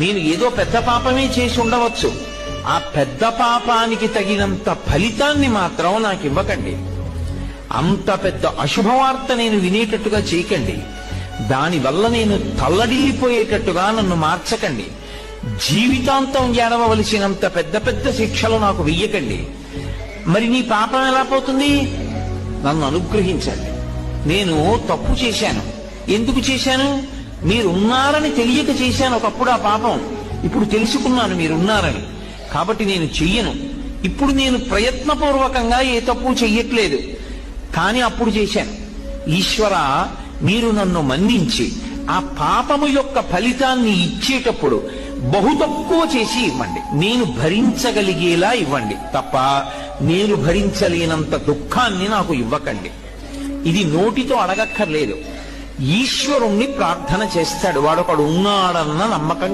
నేను ఏదో పెద్ద పాపమే చేసి ఉండవచ్చు, ఆ పెద్ద పాపానికి తగినంత ఫలితాన్ని మాత్రం నాకు ఇవ్వకండి. అంత పెద్ద అశుభవార్త నేను వినేటట్టుగా చేయకండి. దానివల్ల నేను తల్లడిల్లిపోయేటట్టుగా నన్ను మార్చకండి. జీవితాంతం ఏడవలసినంత పెద్ద పెద్ద శిక్షలు నాకు వెయ్యకండి. మరి నీ పాపం ఎలా పోతుంది? నన్ను అనుగ్రహించండి. నేను తప్పు చేశాను. ఎందుకు చేశాను? మీరున్నారని తెలియక చేశాను ఒకప్పుడు ఆ పాపం. ఇప్పుడు తెలుసుకున్నాను మీరున్నారని, కాబట్టి నేను చెయ్యను. ఇప్పుడు నేను ప్రయత్నపూర్వకంగా ఏ తప్పు చెయ్యట్లేదు, కానీ అప్పుడు చేశాను. ఈశ్వర, మీరు నన్ను మన్నించి ఆ పాపము యొక్క ఫలితాన్ని ఇచ్చేటప్పుడు బహు తక్కువ చేసి ఇవ్వండి. నేను భరించగలిగేలా ఇవ్వండి తప్ప నేను భరించలేనంత దుఃఖాన్ని నాకు ఇవ్వకండి. ఇది నోటితో అడగక్కర్లేదు. ఈశ్వరుణ్ణి ప్రార్థన చేస్తాడు. వాడొకడు ఉన్నాడన్న నమ్మకం